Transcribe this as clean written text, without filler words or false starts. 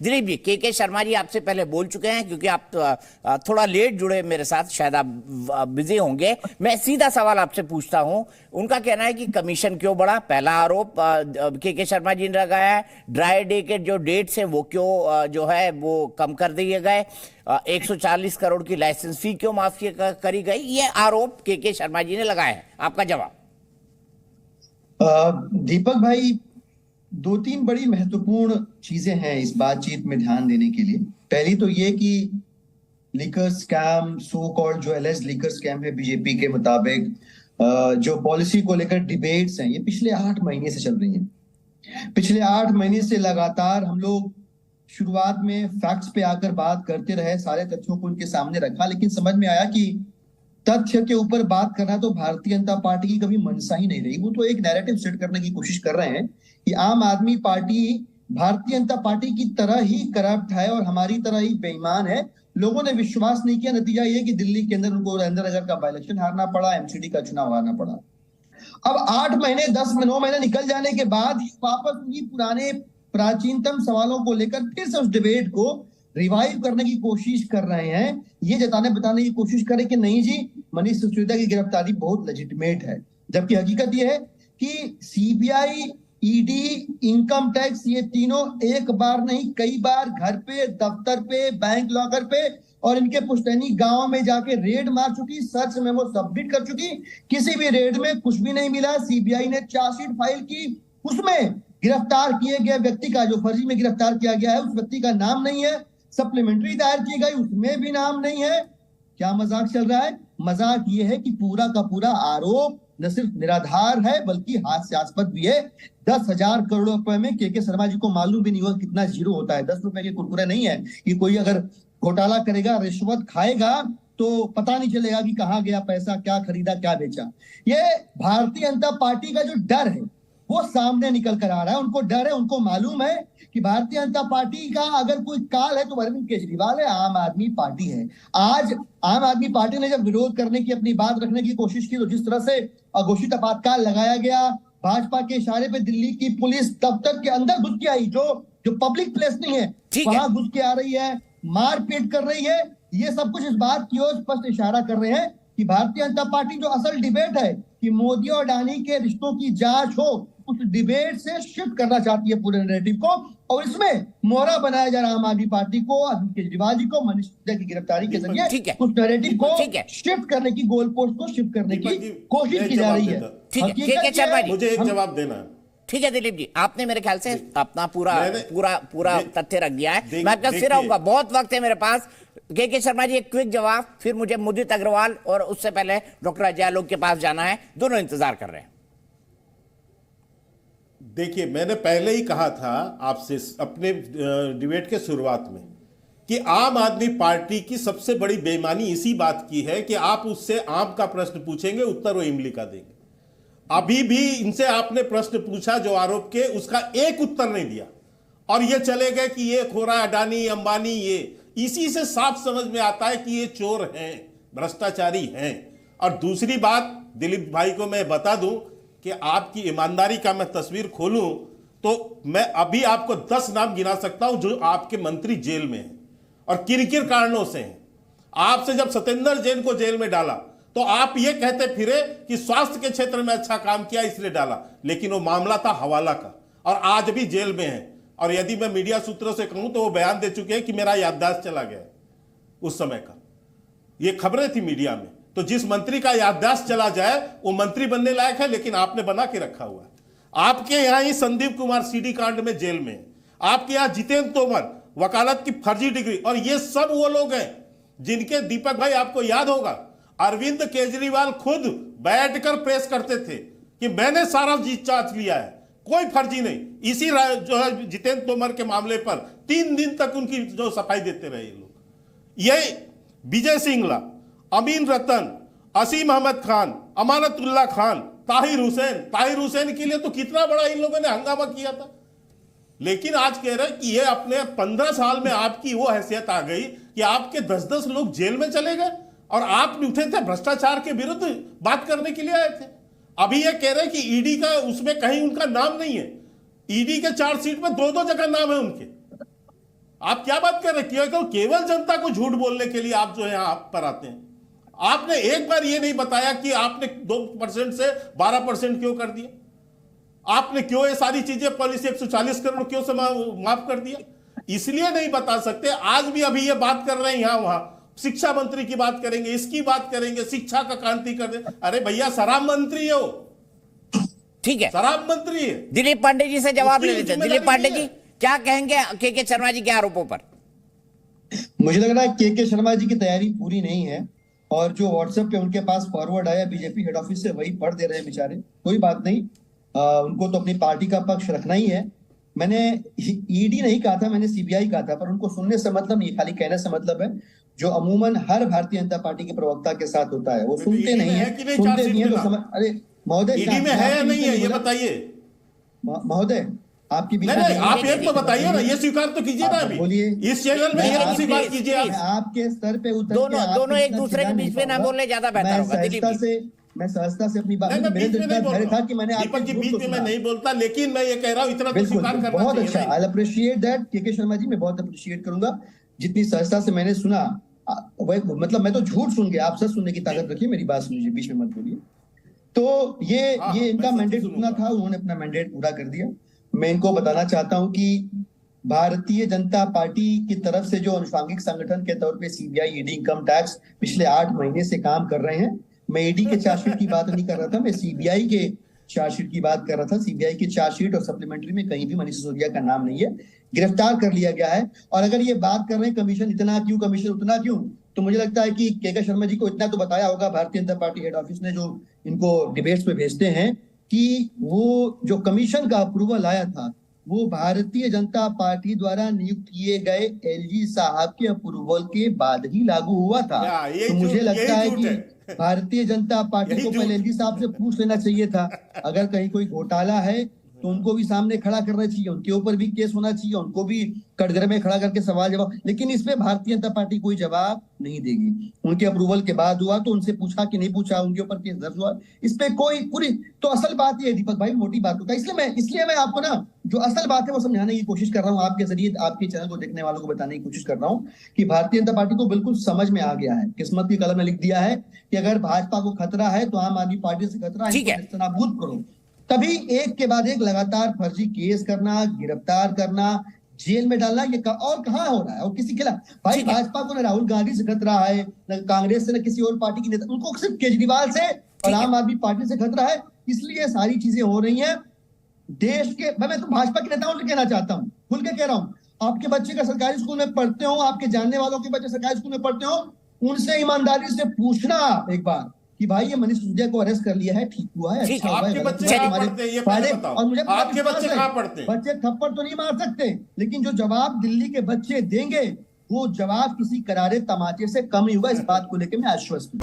दिलीप जी, के शर्मा जी आपसे पहले बोल चुके हैं, क्योंकि आप थोड़ा लेट जुड़े मेरे साथ, शायद आप बिजी होंगे। मैं सीधा सवाल आपसे पूछता हूं। उनका कहना है कि कमीशन क्यों बढ़ा, पहला आरोप के शर्मा जी ने लगाया है। ड्राई डे के जो डेट्स है वो क्यों जो है वो कम कर दिए गए, 140 करोड़ की लाइसेंस फी क्यों माफ करी गई, ये आरोप के शर्मा जी ने लगाया है। आपका जवाब? दीपक भाई, दो तीन बड़ी महत्वपूर्ण चीजें हैं इस बातचीत में ध्यान देने के लिए। पहली तो ये कि लीकर स्कैम, सो कॉल्ड जो एलएस लीकर स्कैम है बीजेपी के मुताबिक, जो पॉलिसी को लेकर डिबेट्स हैं, ये पिछले 8 महीने से चल रही हैं। पिछले 8 महीने से लगातार हम लोग शुरुआत में फैक्ट्स पे आकर बात करते रहे, सारे तथ्यों को उनके सामने रखा, लेकिन समझ में आया कि तथ्य के ऊपर बात करना तो भारतीय जनता पार्टी की कभी मंशा ही नहीं रही। वो तो एक नैरेटिव सेट करने की कोशिश कर रहे हैं कि आम आदमी पार्टी भारतीय जनता पार्टी की तरह ही करप्ट है और हमारी तरह ही बेईमान है। लोगों ने विश्वास नहीं किया, नतीजा ये कि दिल्ली के अंदर उनको अंदर नगर का बाई इलेक्शन हारना पड़ा, एमसीडी का चुनाव हारना पड़ा। अब 8 महीने 9 महीने निकल जाने के बाद वापस उन्हीं पुराने प्राचीनतम सवालों को लेकर फिर से उस डिबेट को रिवाइव करने की कोशिश कर रहे हैं। ये बताने की कोशिश करें कि नहीं जी, मनीष सिसोदिया की गिरफ्तारी बहुत लेजिटिमेट है, जबकि हकीकत यह है कि सीबीआई, ईडी, इनकम टैक्स, ये तीनों एक बार नहीं कई बार घर पे, दफ्तर पे, बैंक लॉकर पे और इनके पुश्तैनी गांव में जाके रेड मार चुकी, सर्च मेमो सबमिट कर चुकी। किसी भी रेड में कुछ भी नहीं मिला। सीबीआई ने चार्जशीट फाइल की, उसमें गिरफ्तार किए गए व्यक्ति का, जो फर्जी में गिरफ्तार किया गया है, उस व्यक्ति का नाम नहीं है। सप्लीमेंट्री दायर की गई, उसमें भी नाम नहीं है। क्या मजाक चल रहा है? मजाक ये है कि पूरा का पूरा आरोप न सिर्फ निराधार है बल्कि हास्यास्पद भी है। 10,000 करोड़ रुपए में के शर्मा जी को मालूम भी नहीं होगा कितना जीरो होता है। 10 रुपए के कुरकुरे नहीं है कि कोई अगर घोटाला करेगा, रिश्वत खाएगा तो पता नहीं चलेगा कि कहां गया पैसा, क्या खरीदा, क्या बेचा। ये भारतीय जनता पार्टी का जो डर है वो सामने निकल कर आ रहा है। उनको डर है, उनको मालूम है कि भारतीय जनता पार्टी का अगर कोई काल है तो अरविंद केजरीवाल है, आम आदमी पार्टी है। आज आम आदमी पार्टी ने जब विरोध करने की, अपनी बात रखने की कोशिश की, तो जिस तरह से अघोषित आपातकाल लगाया गया, भाजपा के इशारे पे दिल्ली की पुलिस दफ्तर के अंदर घुस के आई, जो पब्लिक प्लेस नहीं है वहां घुस के आ रही है, मारपीट कर रही है, ये सब कुछ इस बात की ओर स्पष्ट इशारा कर रहे हैं कि भारतीय जनता पार्टी जो असल डिबेट है कि मोदी और अडानी के रिश्तों की जांच हो, उस डिबेट से शिफ्ट करना चाहती है पूरे नैरेटिव को, और इसमें मोहरा बनाया जा रहा आम आदमी पार्टी को, अरविंद केजरीवाल जी को, मनीष सिसोदिया की गिरफ्तारी के जरिए उस नैरेटिव को शिफ्ट करने की, गोल पोस्ट को शिफ्ट करने की कोशिश की जा रही है। मुझे एक जवाब देना है। ठीक है दिलीप जी, आपने मेरे ख्याल से अपना पूरा तथ्य रख दिया है। मैं कल फिर आऊंगा, बहुत वक्त है मेरे पास। के शर्मा जी, एक क्विक जवाब, फिर मुझे मुदित अग्रवाल और उससे पहले डॉक्टर अजय आलोक के पास जाना है। दोनों इंतजार कर रहे हैं। देखिए, मैंने पहले ही कहा था आपसे अपने डिबेट के शुरुआत में कि आम आदमी पार्टी की सबसे बड़ी बेईमानी इसी बात की है कि आप उससे आम का प्रश्न पूछेंगे, उत्तर वो इमली का देंगे। अभी भी इनसे आपने प्रश्न पूछा जो आरोप के, उसका एक उत्तर नहीं दिया और ये चले गए कि ये खो रहा है अडानी अंबानी। ये इसी से साफ समझ में आता है कि ये चोर हैं, भ्रष्टाचारी हैं। और दूसरी बात दिलीप भाई को मैं बता दूं कि आपकी ईमानदारी का मैं तस्वीर खोलूं तो मैं अभी आपको 10 नाम गिना सकता हूं जो आपके मंत्री जेल में हैं और किरकिर कारणों से हैं। आपसे जब सत्येंद्र जैन को जेल में डाला तो आप ये कहते फिरे कि स्वास्थ्य के क्षेत्र में अच्छा काम किया इसलिए डाला, लेकिन वो मामला था हवाला का और आज भी जेल में है। और यदि मैं मीडिया सूत्रों से कहूं तो वो बयान दे चुके हैं कि मेरा याददाश्त चला गया उस समय का। ये खबरें थी मीडिया में। तो जिस मंत्री का याददाश्त चला जाए वो मंत्री बनने लायक है, लेकिन आपने बना के रखा हुआ है। आपके यहां ही संदीप कुमार सीडी कांड में जेल में है, आपके यहां जितेंद्र तोमर वकालत की फर्जी डिग्री, और ये सब वो लोग हैं जिनके, दीपक भाई आपको याद होगा, अरविंद केजरीवाल खुद बैठकर प्रेस करते थे कि मैंने सारा जीत चाच लिया है, कोई फर्जी नहीं। इसी जो है जितेंद्र तोमर के मामले पर 3 दिन तक उनकी जो सफाई देते रहे ये लोग। ये विजय सिंगला, अमीन रतन, असीम अहमद खान, अमानतुल्लाह खान, ताहिर हुसैन के लिए तो कितना बड़ा इन लोगों ने हंगामा किया था। लेकिन आज कह रहे हैं कि ये अपने 15 साल में आपकी वो हैसियत आ गई कि आपके 10-10 लोग जेल में चले गए और आप उठे थे भ्रष्टाचार के विरुद्ध बात करने के लिए आए थे। अभी ये कह रहे हैं कि ईडी का उसमें कहीं उनका नाम नहीं है। ईडी के चार्जशीट में 2-2 जगह नाम है उनके। आप क्या बात कर रहे हैं? केवल जनता को झूठ बोलने के लिए आप जो है आप पर आते हैं। आपने एक बार ये नहीं बताया कि आपने 2% से 12% क्यों कर दिया, आपने क्यों ये सारी चीजें पॉलिसी 140 करोड़ क्यों से माफ कर दिया, इसलिए नहीं बता सकते। आज भी अभी ये बात कर रहे हैं यहां वहां, शिक्षा मंत्री की बात करेंगे, इसकी बात करेंगे, शिक्षा का क्रांति कर दे। अरे भैया शराब मंत्री हो, ठीक है, शराब मंत्री है। दिलीप पांडे जी से जवाब ले उसकी लेते हैं। जिम्मेदारी दिलीप पांडे नहीं जी है। क्या कहेंगे के शर्मा जी के आरोपों पर? मुझे लग रहा है के शर्मा जी की तैयारी पूरी नहीं है, और जो व्हाट्सएप पे उनके पास फॉरवर्ड आया बीजेपी हेड ऑफिस से वही पढ़ दे रहे हैं बेचारे। कोई बात नहीं, उनको तो अपनी पार्टी का पक्ष रखना ही है। मैंने ईडी नहीं कहा था, मैंने सीबीआई कहा था, पर उनको सुनने से मतलब नहीं, खाली कहने से मतलब है, जो अमूमन हर भारतीय जनता पार्टी के प्रवक्ता के साथ होता है। वो तो सुनते ईडी नहीं में है, है कि नहीं सुनते चार्जशीट नहीं है तो में समझ। अरे महोदय, ईडी में है या नहीं है ये बोला- बताइए। महोदय आपकी बीच नहीं में नहीं, आप एक तो बताइए ना, ये स्वीकार तो कीजिए ना आप अभी बोलिए। इस चैनल में, मैं ये आपके- स्वीकार कीजिए मैं आप। आपके स्तर पे उतर दोनों- के आपके दोनों एक इतना दूसरे के चिढ़ा बीच में ना नहीं बोलने ज्यादा बेहतर मैं होगा। दिलीप सहजता जी। से मैं सहजता से अपनी बात, नहीं, मैं मेरे बीच दिल में का नहीं बोल धैर्य रहा था कि मैंने हूं। आपके दीपक जी झूठ बीच को में मैं सुना। नहीं बोलता, लेकिन मैं ये कह रहा हूं इतना तो बिल्कुल स्वीकार करना बहुत चाहिए अच्छा, नहीं? आई अप्रिशिएट दैट के शर्मा जी, मैं बहुत अप्रिशिएट करूंगा जितनी सहजता से मैंने सुना। मतलब मैं तो झूठ सुन गया, आप सच सुनने की ताकत रखिए, मेरी बात सुनिए, बीच में मत बोलिए। तो हाँ, ये इनका मैं सच मैंडेट सुनूंगा। उतना था, उन्होंने अपना मैंडेट पूरा कर दिया। मैं इनको बताना चाहता हूं कि भारतीय जनता पार्टी की तरफ से जो अनुषांगिक संगठन के तौर पे सीबीआई, ईडी, इनकम टैक्स पिछले 8 महीने से काम कर रहे हैं। मैं ईडी के चार्जशीट की बात नहीं कर रहा था, मैं सीबीआई के चार्जशीट की बात कर रहा था। सीबीआई की चार्जशीट और सप्लीमेंट्री में कहीं भी मनीष सिसोदिया का नाम नहीं है, गिरफ्तार कर लिया गया है। और अगर ये बात कर रहे हैं कमीशन इतना क्यों, कमीशन उतना क्यों, तो मुझे लगता है कि के शर्मा जी को इतना तो बताया होगा Bharatiya Janata party head office ने, जो इनको डिबेट्स पे भेजते हैं, कि वो जो कमीशन का अप्रूवल आया था वो भारतीय जनता पार्टी द्वारा नियुक्त किए गए एलजी साहब के अप्रूवल के बाद ही लागू हुआ था। यही तो मुझे झूठ- लगता है यही कि झूठ भारतीय जनता पार्टी यही को पहले झूठ। एलजी साहब से पूछ लेना चाहिए था। अगर कहीं कोई घोटाला है तो उनको भी सामने खड़ा करना चाहिए, उनके ऊपर भी केस होना चाहिए, उनको भी कटघरे में खड़ा करके सवाल जवाब। लेकिन इस पे भारतीय जनता पार्टी कोई जवाब नहीं देगी। उनके अप्रूवल के बाद हुआ तो उनसे पूछा कि नहीं पूछा, उनके ऊपर केस दर्ज हुआ, इस पे कोई पूरी। तो असल बात ये है दीपक भाई, मोटी बात होता है, इसलिए मैं आपको ना जो असल बात है वो समझाने की कोशिश कर रहा हूँ, आपके जरिए आपके चैनल को देखने वालों को बताने की कोशिश कर रहा हूँ कि भारतीय जनता पार्टी को बिल्कुल समझ में आ गया है, किस्मत की कलम में लिख दिया है कि अगर भाजपा को खतरा है तो आम आदमी पार्टी से खतरा है, ठीक है। इनको नेस्तनाबूद करो। तभी एक के बाद एक लगातार फर्जी केस करना, गिरफ्तार करना, जेल में डालना, ये और कहाँ हो रहा है, और किसी खिलाफ। भाई ठीक है। भाजपा को न राहुल गांधी से खतरा है, न कांग्रेस से, न किसी और पार्टी की नेता, उनको सिर्फ केजरीवाल से और आम आदमी पार्टी से खतरा है। इसलिए सारी चीजें हो रही हैं देश के। मैं तो भाजपा के नेताओं से कहना चाहता हूँ, खुल के कह रहा हूँ, आपके बच्चे का सरकारी स्कूल में पढ़ते हो, आपके जानने वालों के बच्चे सरकारी स्कूल में पढ़ते हो, उनसे ईमानदारी से पूछना एक बार कि भाई ये मनीष सिसोदिया को अरेस्ट कर लिया है, ठीक हुआ है, ठीक अच्छा है। हुआ है, आपके गलत बच्चे हुआ है, कहाँ तुम्हारे पढ़ते हैं ये पहले फायदे। बताओ। और मुझे पूरा आपके बच्चे विश्वास है, कहाँ पढ़ते हैं? बच्चे थप्पड़ तो नहीं मार सकते, लेकिन जो जवाब दिल्ली के बच्चे देंगे वो जवाब किसी करारे तमाचे से कम ही होगा। इस बात को लेकर मैं आश्वस्त हूँ।